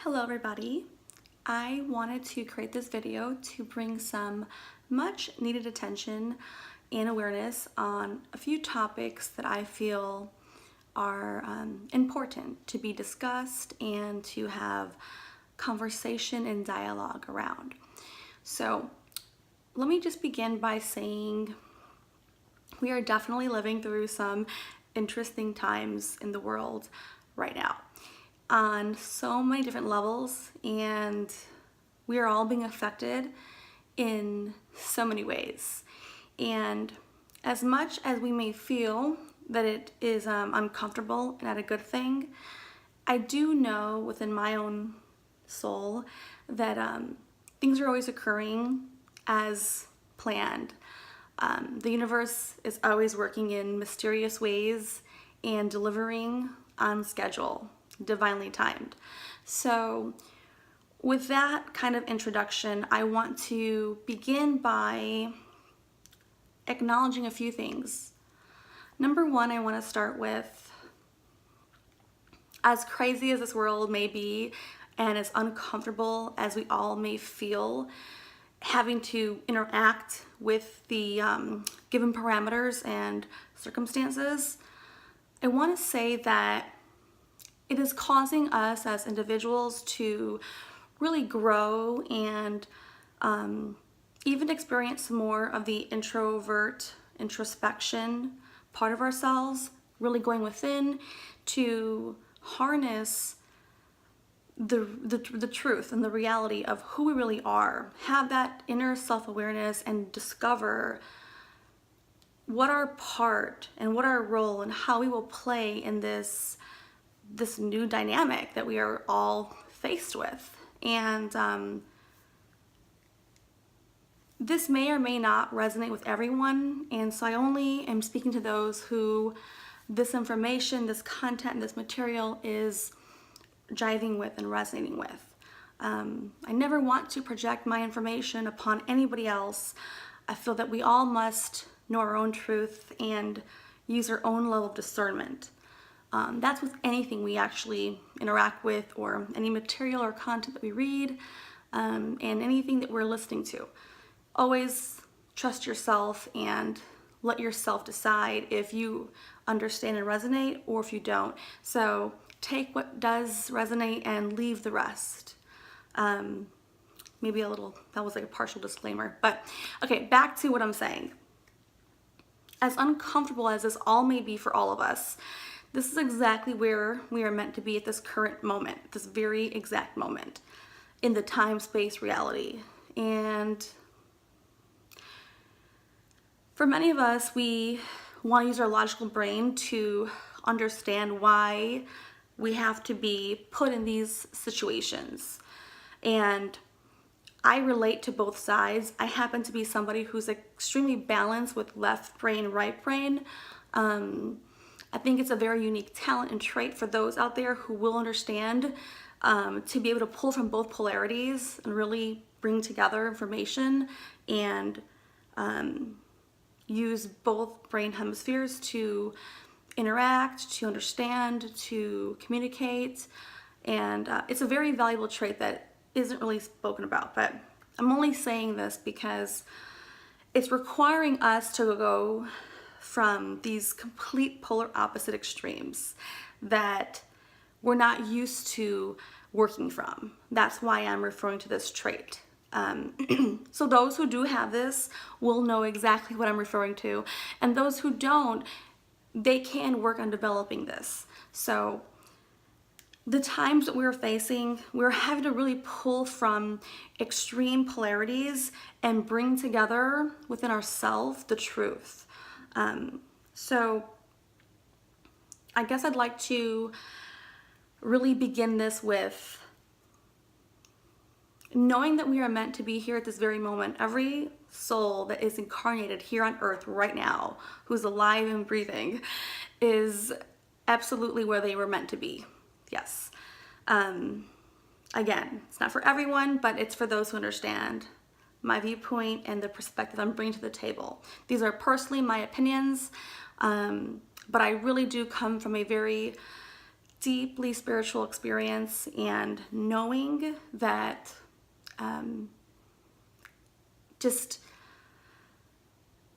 Hello everybody. I wanted to create this video to bring some much needed attention and awareness on a few topics that I feel are important to be discussed and to have conversation and dialogue around. So let me just begin by saying we are definitely living through some interesting times in the world right now on so many different levels, and we are all being affected in so many ways. And as much as we may feel that it is uncomfortable and not a good thing, I do know within my own soul that things are always occurring as planned. The universe is always working in mysterious ways and delivering on schedule, divinely timed. So with that kind of introduction, I want to begin by acknowledging a few things. Number one, I want to start with, as crazy as this world may be and as uncomfortable as we all may feel having to interact with the given parameters and circumstances, I want to say that it is causing us as individuals to really grow and even experience more of the introspection part of ourselves, really going within to harness the truth and the reality of who we really are, have that inner self-awareness and discover what our part and what our role and how we will play in this new dynamic that we are all faced with. And this may or may not resonate with everyone, and so I only am speaking to those who this information, this content, this material is jiving with and resonating with. I never want to project my information upon anybody else. I feel that we all must know our own truth and use our own level of discernment. That's with anything we actually interact with, or any material or content that we read, and anything that we're listening to. Always trust yourself and let yourself decide if you understand and resonate or if you don't. So take what does resonate and leave the rest. Maybe a little, that was like a partial disclaimer, but okay, back to what I'm saying. As uncomfortable as this all may be for all of us, this is exactly where we are meant to be at this current moment, this very exact moment in the time-space reality. And for many of us, we want to use our logical brain to understand why we have to be put in these situations. And I relate to both sides. I happen to be somebody who's extremely balanced with left brain, right brain. I think it's a very unique talent and trait for those out there who will understand, to be able to pull from both polarities and really bring together information and use both brain hemispheres to interact, to understand, to communicate. And it's a very valuable trait that isn't really spoken about, but I'm only saying this because it's requiring us to go from these complete polar opposite extremes that we're not used to working from. That's why I'm referring to this trait. So those who do have this will know exactly what I'm referring to, and those who don't, they can work on developing this. So the times that we're facing, we're having to really pull from extreme polarities and bring together within ourselves the truth. So I guess I'd like to really begin this with knowing that we are meant to be here at this very moment. Every soul that is incarnated here on earth right now, who's alive and breathing, is absolutely where they were meant to be. Yes. Again, it's not for everyone, but it's for those who understand my viewpoint and the perspective I'm bringing to the table. These are personally my opinions, but I really do come from a very deeply spiritual experience, and knowing that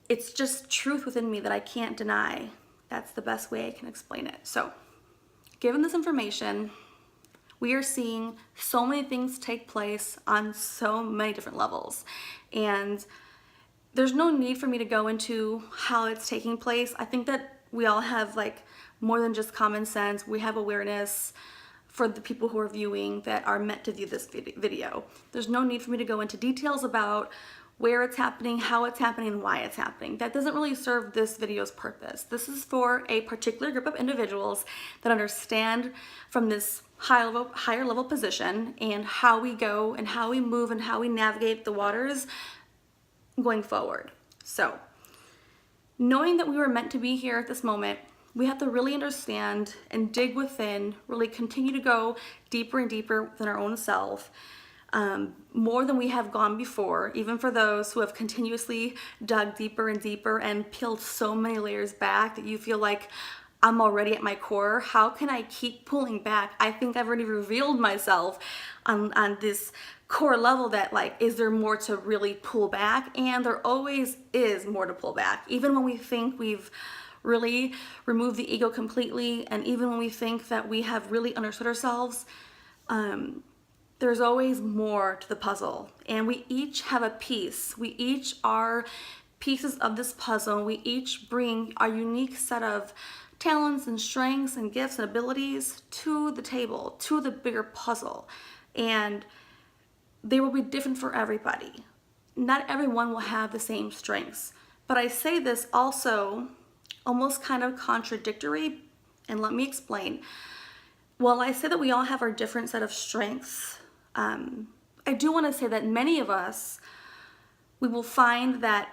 it's just truth within me that I can't deny. That's the best way I can explain it. So, given this information, we are seeing so many things take place on so many different levels. And there's no need for me to go into how it's taking place. I think that we all have like more than just common sense. We have awareness for the people who are viewing that are meant to view this video. There's no need for me to go into details about where it's happening, how it's happening, and why it's happening. That doesn't really serve this video's purpose. This is for a particular group of individuals that understand from this higher level position and how we go and how we move and how we navigate the waters going forward. So, knowing that we were meant to be here at this moment, we have to really understand and dig within, really continue to go deeper and deeper within our own self, more than we have gone before, even for those who have continuously dug deeper and deeper and peeled so many layers back that you feel like, I'm already at my core. How can I keep pulling back? I think I've already revealed myself on this core level that, like, is there more to really pull back? And there always is more to pull back. Even when we think we've really removed the ego completely, and even when we think that we have really understood ourselves, there's always more to the puzzle. And we each have a piece. We each are pieces of this puzzle. We each bring our unique set of talents and strengths and gifts and abilities to the table, to the bigger puzzle. And they will be different for everybody. Not everyone will have the same strengths. But I say this also almost kind of contradictory, and let me explain. While I say that we all have our different set of strengths, I do want to say that many of us, we will find that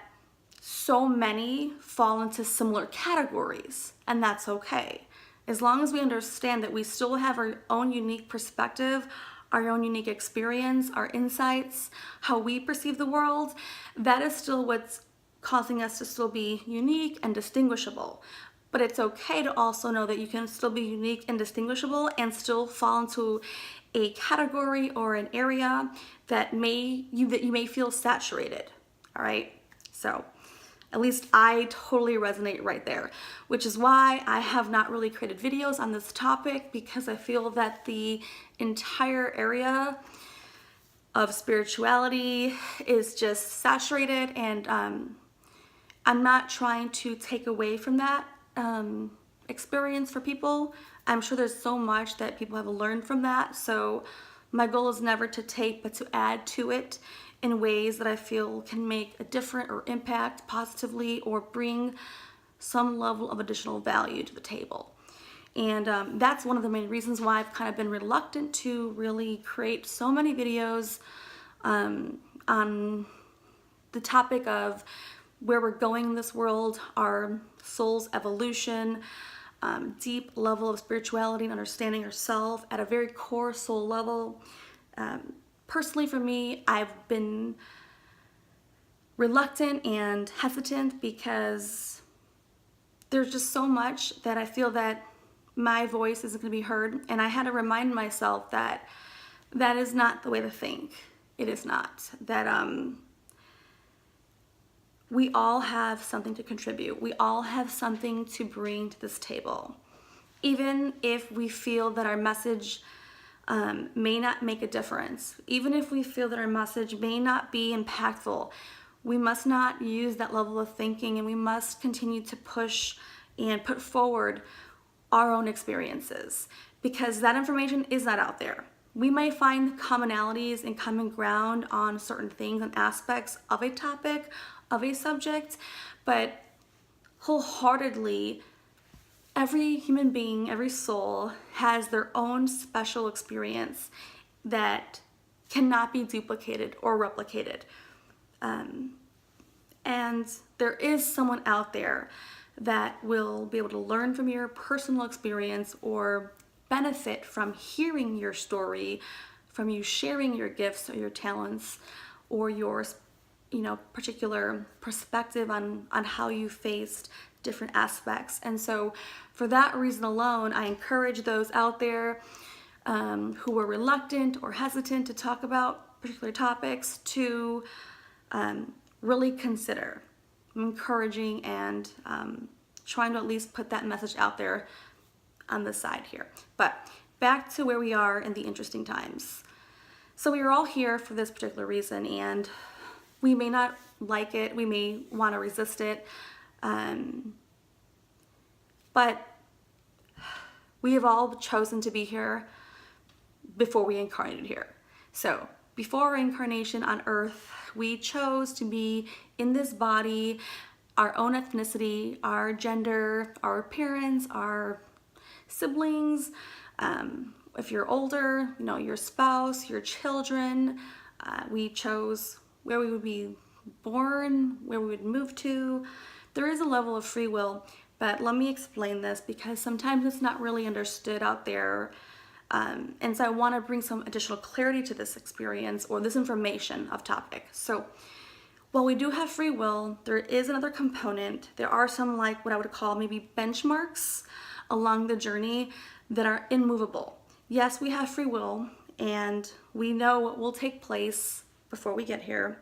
so many fall into similar categories, and that's okay. As long as we understand that we still have our own unique perspective, our own unique experience, our insights, how we perceive the world, that is still what's causing us to still be unique and distinguishable. But it's okay to also know that you can still be unique and distinguishable and still fall into a category or an area that you may feel saturated. All right? So, at least I totally resonate right there, which is why I have not really created videos on this topic, because I feel that the entire area of spirituality is just saturated, and I'm not trying to take away from that experience for people. I'm sure there's so much that people have learned from that, so my goal is never to take, but to add to it in ways that I feel can make a difference or impact positively or bring some level of additional value to the table. And that's one of the main reasons why I've kind of been reluctant to really create so many videos on the topic of where we're going in this world, our soul's evolution, deep level of spirituality and understanding yourself at a very core soul level. Personally, for me, I've been reluctant and hesitant because there's just so much that I feel that my voice isn't going to be heard, and I had to remind myself that that is not the way to think. It is not. That we all have something to contribute. We all have something to bring to this table. Even if we feel that our message may not make a difference, even if we feel that our message may not be impactful, we must not use that level of thinking, and we must continue to push and put forward our own experiences, because that information is not out there. We may find commonalities and common ground on certain things and aspects of a topic, of a subject, but wholeheartedly, every human being, every soul has their own special experience that cannot be duplicated or replicated. And there is someone out there that will be able to learn from your personal experience or benefit from hearing your story, from you sharing your gifts or your talents or your particular perspective on how you faced different aspects. And so for that reason alone, I encourage those out there who were reluctant or hesitant to talk about particular topics to really consider. I'm encouraging and trying to at least put that message out there on the side here. But back to where we are in the interesting times. So we are all here for this particular reason, and we may not like it, we may want to resist it, but we have all chosen to be here before we incarnated here. So before our incarnation on earth, we chose to be in this body, our own ethnicity, our gender, our parents, our siblings, if you're older, your spouse, your children. We chose where we would be born, where we would move to. There is a level of free will, but let me explain this because sometimes it's not really understood out there. And so I want to bring some additional clarity to this experience or this information of topic. So while we do have free will, there is another component. There are some, like what I would call maybe benchmarks along the journey that are immovable. Yes, we have free will and we know what will take place before we get here,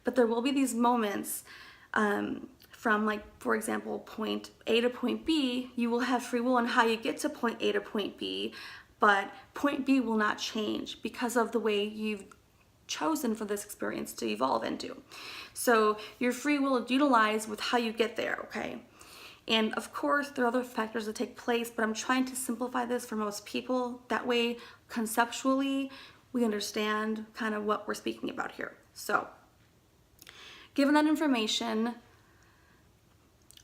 but there will be these moments from, like, for example, point A to point B. You will have free will on how you get to point A to point B, but point B will not change because of the way you've chosen for this experience to evolve into. So your free will is utilized with how you get there, okay? And of course, there are other factors that take place, but I'm trying to simplify this for most people. That way, conceptually, we understand kind of what we're speaking about here. So, given that information,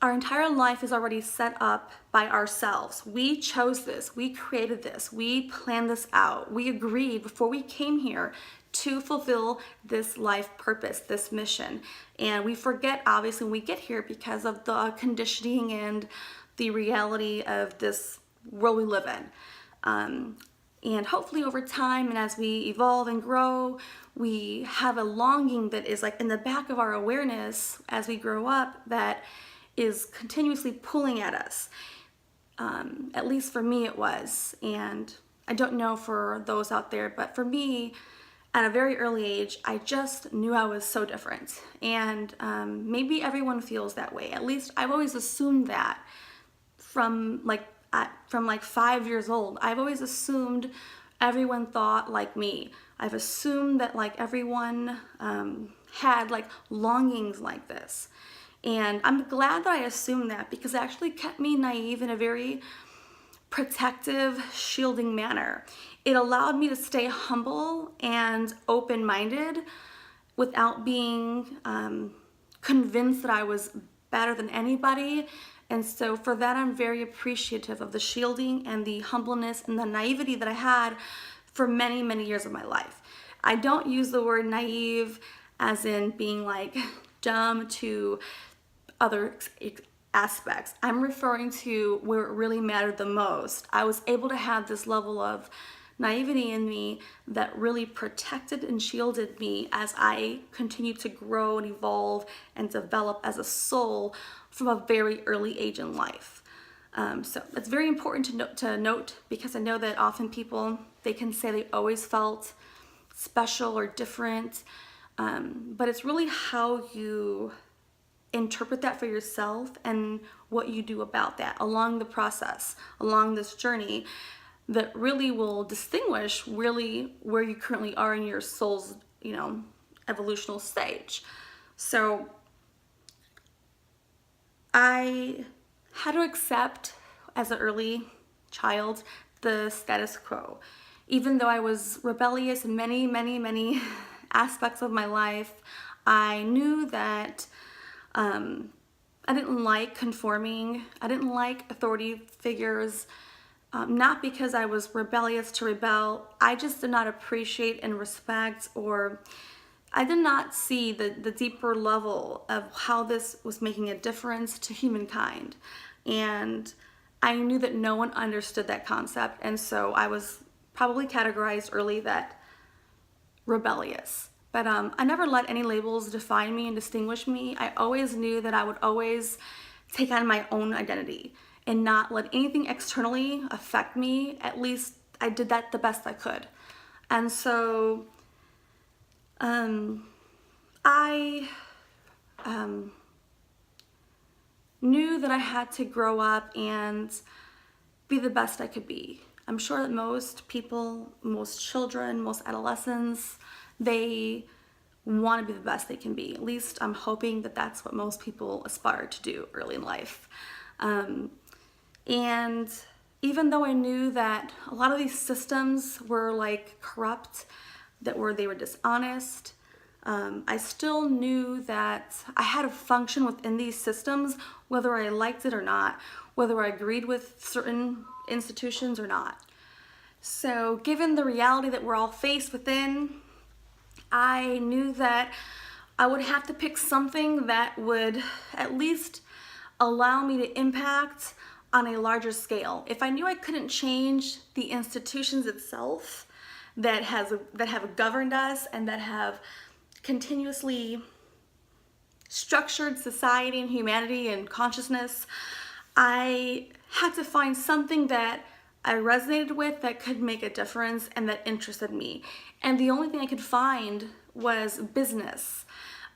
our entire life is already set up by ourselves. We chose this, we created this, we planned this out. We agreed before we came here to fulfill this life purpose, this mission. And we forget, obviously, when we get here because of the conditioning and the reality of this world we live in. And hopefully over time and as we evolve and grow, we have a longing that is like in the back of our awareness as we grow up that is continuously pulling at us. At least for me it was. And I don't know for those out there, but for me, at a very early age, I just knew I was so different. And maybe everyone feels that way. At least I've always assumed that from like 5 years old. I've always assumed everyone thought like me. I've assumed that like everyone had like longings like this. And I'm glad that I assumed that because it actually kept me naive in a very protective, shielding manner. It allowed me to stay humble and open-minded without being convinced that I was better than anybody. And so for that, I'm very appreciative of the shielding and the humbleness and the naivety that I had for many, many years of my life. I don't use the word naive as in being like dumb to other aspects. I'm referring to where it really mattered the most. I was able to have this level of naivety in me that really protected and shielded me as I continued to grow and evolve and develop as a soul from a very early age in life. So that's very important to note because I know that often people, they can say they always felt special or different, but it's really how you interpret that for yourself and what you do about that along the process, along this journey that really will distinguish really where you currently are in your soul's, evolutional stage. So I had to accept as an early child the status quo. Even though I was rebellious in many, many, many aspects of my life, I knew that I didn't like conforming. I didn't like authority figures, not because I was rebellious to rebel. I just did not appreciate and respect, or I did not see the deeper level of how this was making a difference to humankind. And I knew that no one understood that concept. And so I was probably categorized early that rebellious. But I never let any labels define me and distinguish me. I always knew that I would always take on my own identity and not let anything externally affect me. At least I did that the best I could. And so I knew that I had to grow up and be the best I could be. I'm sure that most people, most children, most adolescents, they want to be the best they can be. At least I'm hoping that that's what most people aspire to do early in life. And even though I knew that a lot of these systems were like corrupt, they were dishonest, I still knew that I had to function within these systems whether I liked it or not, whether I agreed with certain institutions or not. So given the reality that we're all faced within, I knew that I would have to pick something that would at least allow me to impact on a larger scale. If I knew I couldn't change the institutions itself that have governed us and that have continuously structured society and humanity and consciousness, I had to find something that I resonated with, that could make a difference and that interested me. And the only thing I could find was business.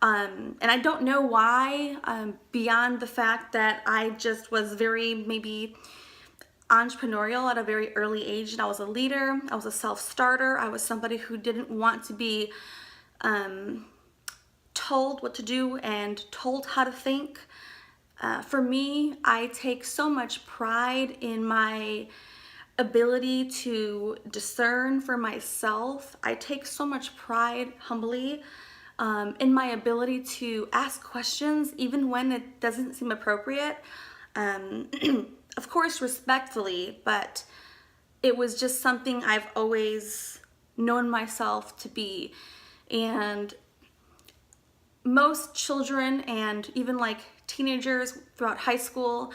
And I don't know why, beyond the fact that I just was very maybe entrepreneurial at a very early age, and I was a leader, I was a self-starter, I was somebody who didn't want to be told what to do and told how to think. For me, I take so much pride in my ability to discern for myself. I take so much pride, humbly, in my ability to ask questions even when it doesn't seem appropriate. Of course, respectfully, but it was just something I've always known myself to be. And most children and even like teenagers throughout high school,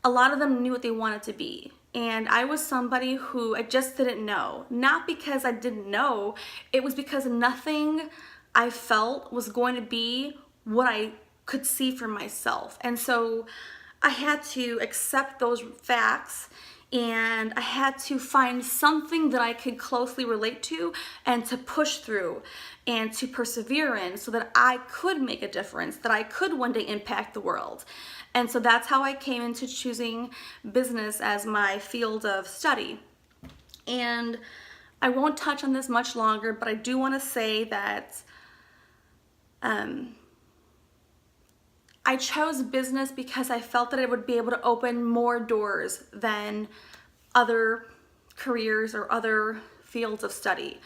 a lot of them knew what they wanted to be. And I was somebody who I just didn't know. Not because I didn't know, it was because nothing I felt was going to be what I could see for myself. And so I had to accept those facts, and I had to find something that I could closely relate to and to push through and to persevere in so that I could make a difference, that I could one day impact the world. And so that's how I came into choosing business as my field of study. And I won't touch on this much longer, but I do want to say that I chose business because I felt that it would be able to open more doors than other careers or other fields of study.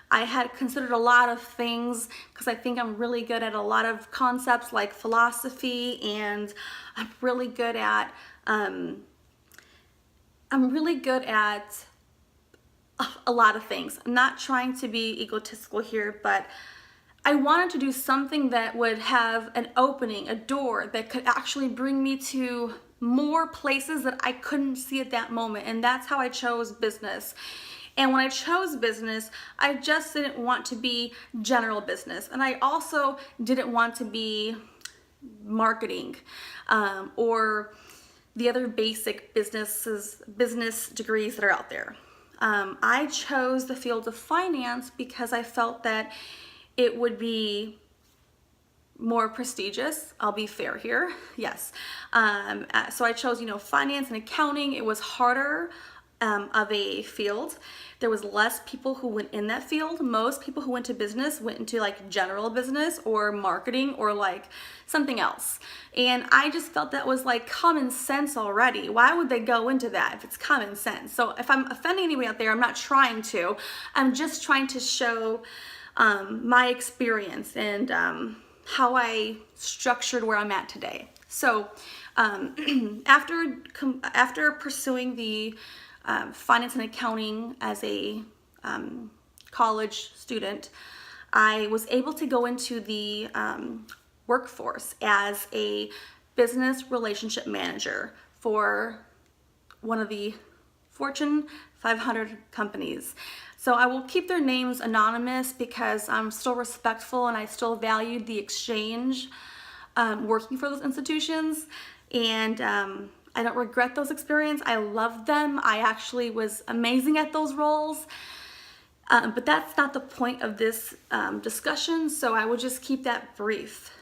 I had considered a lot of things because I think I'm really good at a lot of concepts like philosophy, and I'm really good at a lot of things. I'm not trying to be egotistical here, but I wanted to do something that would have an opening, a door that could actually bring me to more places that I couldn't see at that moment. And that's how I chose business. And when I chose business, I just didn't want to be general business. And I also didn't want to be marketing or the other basic business degrees that are out there. I chose the field of finance because I felt that it would be more prestigious. I'll be fair here, yes. So I chose, finance and accounting. It was harder of a field. There was less people who went in that field. Most people who went to business went into like general business or marketing or like something else. And I just felt that was like common sense already. Why would they go into that if it's common sense? So if I'm offending anybody out there, I'm not trying to. I'm just trying to show my experience and how I structured where I'm at today. So after pursuing the finance and accounting as a college student, I was able to go into the workforce as a business relationship manager for one of the Fortune 500 companies. So I will keep their names anonymous because I'm still respectful and I still valued the exchange working for those institutions. And I don't regret those experiences. I loved them. I actually was amazing at those roles. But that's not the point of this discussion, so I will just keep that brief.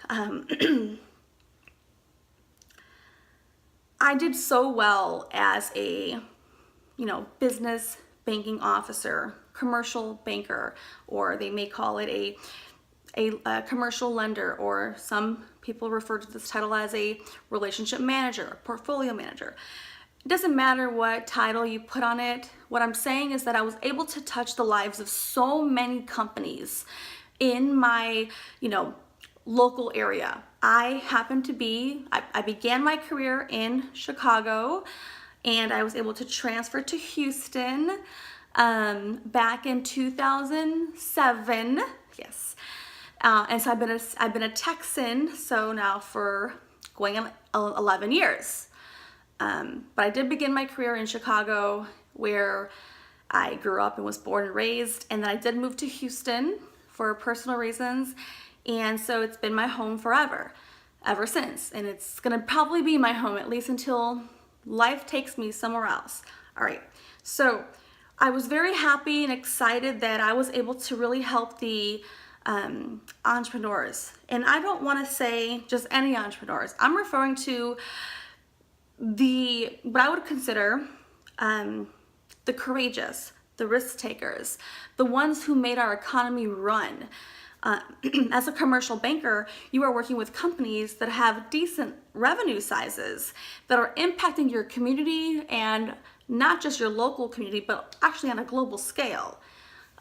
I did so well as a, business banking officer, commercial banker, or they may call it a commercial lender, or some people refer to this title as a relationship manager, portfolio manager. It doesn't matter what title you put on it. What I'm saying is that I was able to touch the lives of so many companies in my, local area. I began my career in Chicago, and I was able to transfer to Houston back in 2007. Yes. And so I've been a Texan, so now for going on 11 years. But I did begin my career in Chicago, where I grew up and was born and raised, and then I did move to Houston for personal reasons, and so it's been my home ever since, and it's gonna probably be my home at least until life takes me somewhere else. All right, so I was very happy and excited that I was able to really help the entrepreneurs, and I don't want to say just any entrepreneurs. I'm referring to what I would consider the courageous, the risk takers, the ones who made our economy run. As a commercial banker, you are working with companies that have decent revenue sizes that are impacting your community, and not just your local community, but actually on a global scale.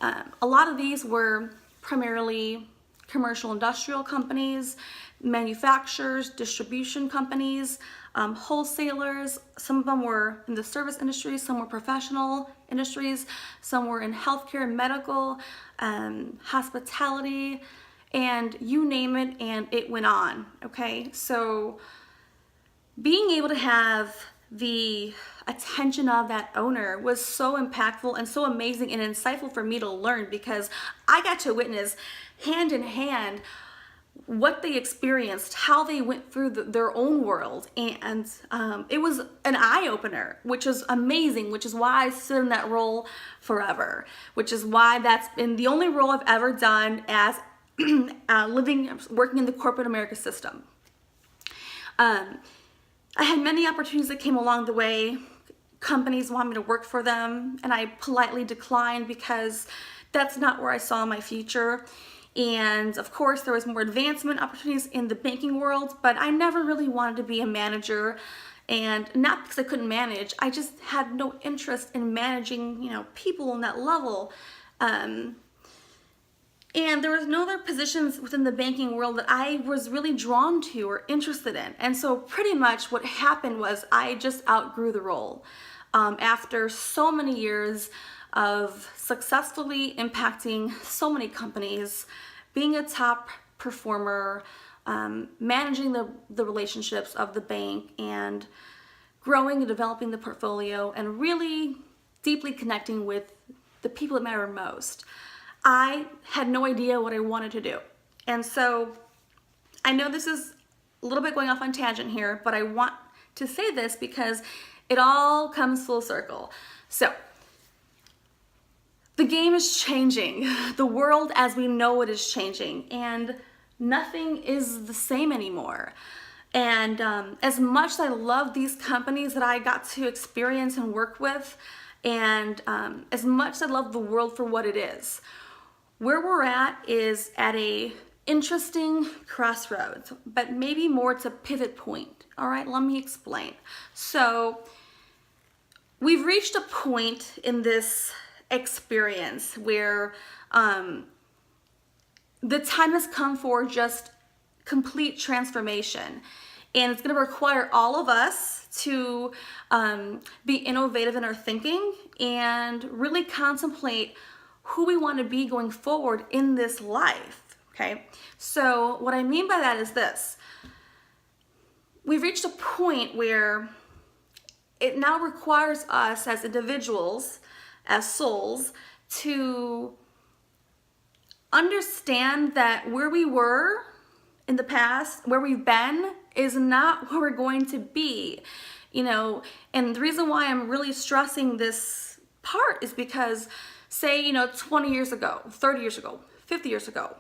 A lot of these were primarily commercial industrial companies, manufacturers, distribution companies, wholesalers. Some of them were in the service industry, some were professional industries, some were in healthcare, medical, hospitality, and you name it, and it went on. Okay, so being able to have the attention of that owner was so impactful and so amazing and insightful for me to learn, because I got to witness hand in hand what they experienced, how they went through their own world, and it was an eye-opener, which is amazing, which is why I sit in that role forever, which is why that's been the only role I've ever done as working in the corporate America system. I had many opportunities that came along the way. Companies wanted me to work for them, and I politely declined because that's not where I saw my future. And of course, there was more advancement opportunities in the banking world, but I never really wanted to be a manager. And not because I couldn't manage, I just had no interest in managing, people on that level. And there was no other positions within the banking world that I was really drawn to or interested in. And so pretty much what happened was I just outgrew the role. After so many years of successfully impacting so many companies, being a top performer, managing the relationships of the bank, and growing and developing the portfolio, and really deeply connecting with the people that matter most, I had no idea what I wanted to do. And so I know this is a little bit going off on tangent here, but I want to say this because it all comes full circle. So the game is changing. The world as we know it is changing, and nothing is the same anymore. And as much as I love these companies that I got to experience and work with, and as much as I love the world for what it is, where we're at is at a interesting crossroads, but maybe more it's a pivot point. All right, let me explain. So we've reached a point in this experience where the time has come for just complete transformation, and it's going to require all of us to be innovative in our thinking and really contemplate who we want to be going forward in this life. Okay, so what I mean by that is this: we've reached a point where it now requires us as individuals, as souls, to understand that where we were in the past, where we've been, is not where we're going to be, you know. And the reason why I'm really stressing this part is because, say, you know, 20 years ago, 30 years ago, 50 years ago,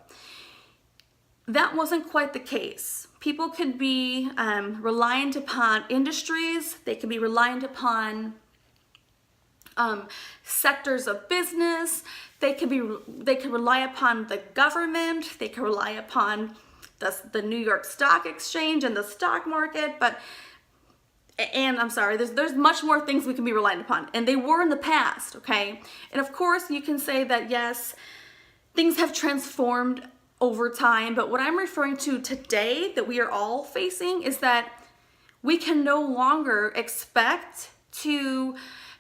that wasn't quite the case. People could be reliant upon industries. They could be reliant upon sectors of business. They could rely upon the government. They could rely upon the New York Stock Exchange and the stock market. And I'm sorry, there's much more things we can be reliant upon, and they were in the past, okay? And of course, you can say that yes, things have transformed over time, but what I'm referring to today that we are all facing is that we can no longer expect to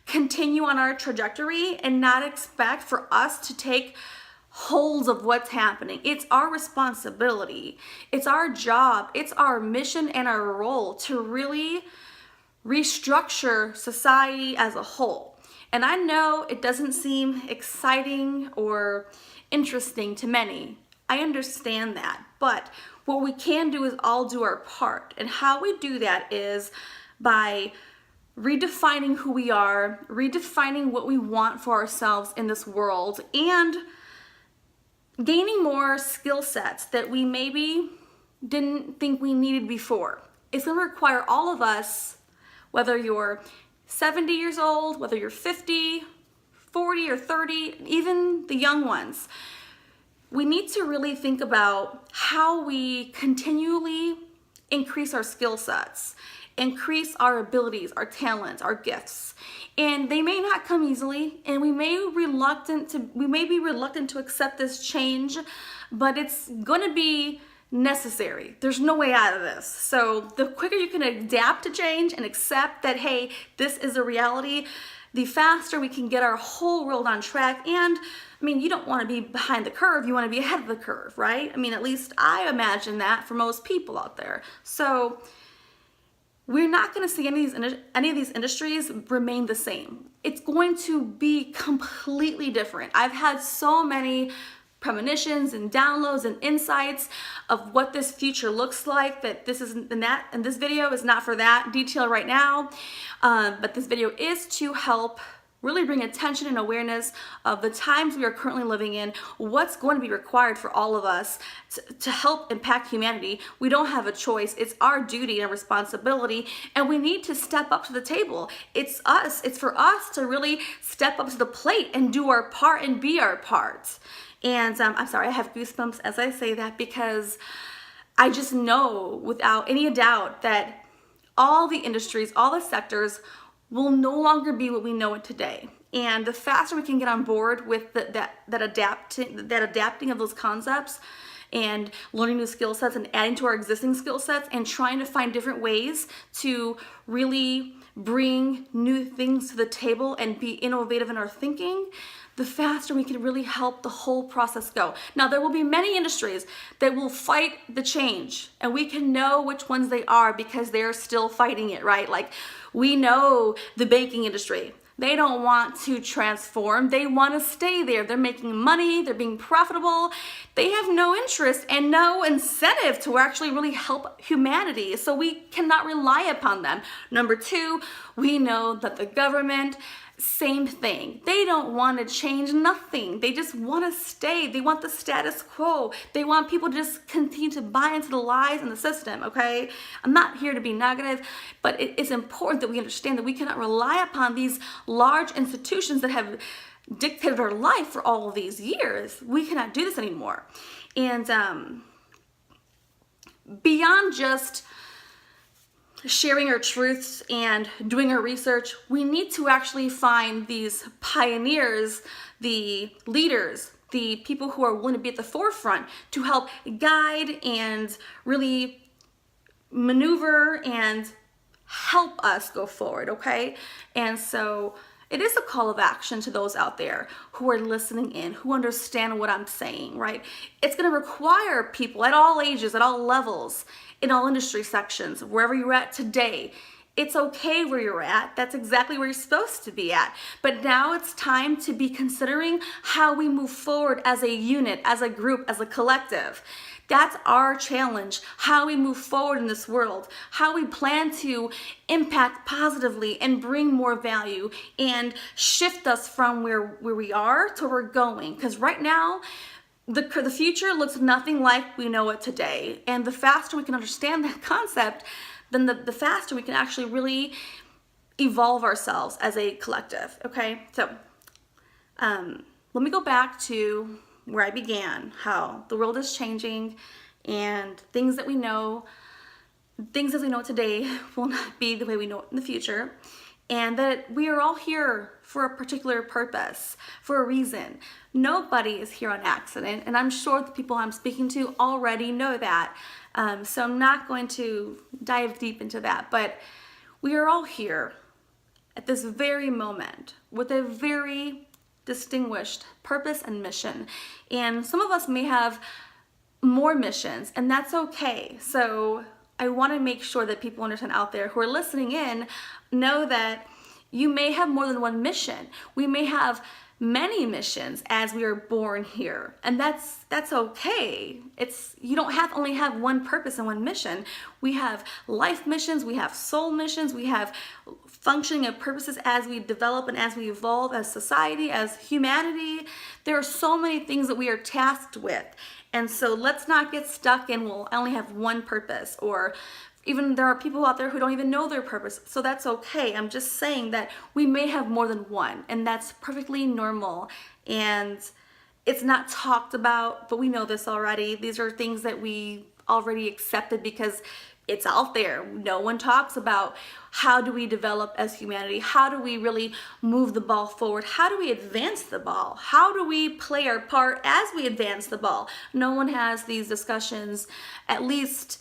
continue on our trajectory and not expect for us to take hold of what's happening. It's our responsibility. It's our job. It's our mission and our role to really restructure society as a whole. And I know it doesn't seem exciting or interesting to many. I understand that. But what we can do is all do our part. And how we do that is by redefining who we are, redefining what we want for ourselves in this world, and gaining more skill sets that we maybe didn't think we needed before. It's going to require all of us, whether you're 70 years old, whether you're 50, 40, or 30, even the young ones. We need to really think about how we continually increase our skill sets, increase our abilities, our talents, our gifts. And they may not come easily, and we may be reluctant to accept this change, but it's going to be necessary. There's no way out of this. So the quicker you can adapt to change and accept that, hey, this is a reality, the faster we can get our whole world on track. And I mean, you don't want to be behind the curve, you want to be ahead of the curve, right? I mean, at least I imagine that for most people out there. So we're not going to see any of these industries remain the same. It's going to be completely different. I've had so many premonitions and downloads and insights of what this future looks like, that this isn't that, and this video is not for that detail right now, but this video is to help really bring attention and awareness of the times we are currently living in, what's going to be required for all of us to help impact humanity. We don't have a choice. It's our duty and responsibility, and we need to step up to the table. It's for us to really step up to the plate and do our part and be our part. And I'm sorry, I have goosebumps as I say that, because I just know without any doubt that all the industries, all the sectors will no longer be what we know it today. And the faster we can get on board with that adapting of those concepts and learning new skill sets and adding to our existing skill sets and trying to find different ways to really bring new things to the table and be innovative in our thinking, the faster we can really help the whole process go. Now, there will be many industries that will fight the change, and we can know which ones they are because they're still fighting it, right? Like, we know the banking industry. They don't want to transform. They want to stay there. They're making money. They're being profitable. They have no interest and no incentive to actually really help humanity. So we cannot rely upon them. Number two, we know that the government, same thing. They don't want to change nothing. They just want to stay. They want the status quo. They want people to just continue to buy into the lies in the system, okay? I'm not here to be negative, but it is important that we understand that we cannot rely upon these large institutions that have dictated our life for all of these years. We cannot do this anymore. And beyond just sharing our truths and doing our research, we need to actually find these pioneers, the leaders, the people who are willing to be at the forefront to help guide and really maneuver and help us go forward, okay? And so it is a call of action to those out there who are listening in, who understand what I'm saying, right? It's going to require people at all ages, at all levels, in all industry sections, wherever you're at today. It's okay where you're at. That's exactly where you're supposed to be at. But now it's time to be considering how we move forward as a unit, as a group, as a collective. That's our challenge, how we move forward in this world, how we plan to impact positively and bring more value and shift us from where we are to where we're going. Because right now, the future looks nothing like we know it today. And the faster we can understand that concept, then the faster we can actually really evolve ourselves as a collective, okay? So let me go back to where I began, how the world is changing and things as we know today will not be the way we know it in the future, and that we are all here for a particular purpose, for a reason. Nobody is here on accident, and I'm sure the people I'm speaking to already know that. So I'm not going to dive deep into that, but we are all here at this very moment with a very distinguished purpose and mission. And some of us may have more missions, and that's okay. So I want to make sure that people understand out there who are listening in know that you may have more than one mission. We may have many missions as we are born here, and that's okay. You don't only have one purpose and one mission. We have life missions, we have soul missions, we have functioning of purposes as we develop and as we evolve as society, as humanity. There are so many things that we are tasked with, and so let's not get stuck in, well, I only have one purpose, or even there are people out there who don't even know their purpose, so that's okay. I'm just saying that we may have more than one, and that's perfectly normal, and it's not talked about, but we know this already. These are things that we already accepted because it's out there. No one talks about how do we develop as humanity? How do we really move the ball forward? How do we advance the ball? How do we play our part as we advance the ball? No one has these discussions. At least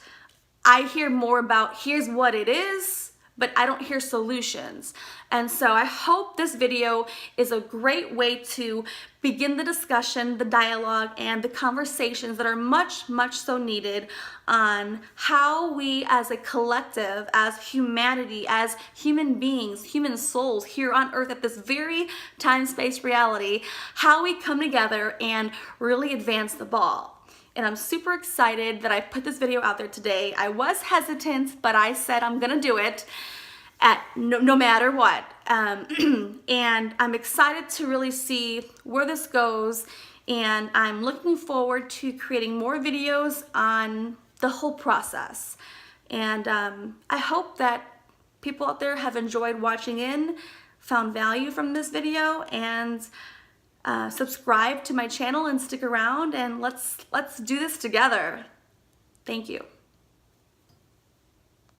I hear more about here's what it is, but I don't hear solutions. And so I hope this video is a great way to begin the discussion, the dialogue, and the conversations that are much, much so needed on how we as a collective, as humanity, as human beings, human souls here on earth at this very time-space reality, how we come together and really advance the ball. And I'm super excited that I put this video out there today. I was hesitant, but I said I'm gonna do it at no matter what. And I'm excited to really see where this goes. And I'm looking forward to creating more videos on the whole process. And I hope that people out there have enjoyed watching in, found value from this video, and subscribe to my channel and stick around, and let's do this together. Thank you.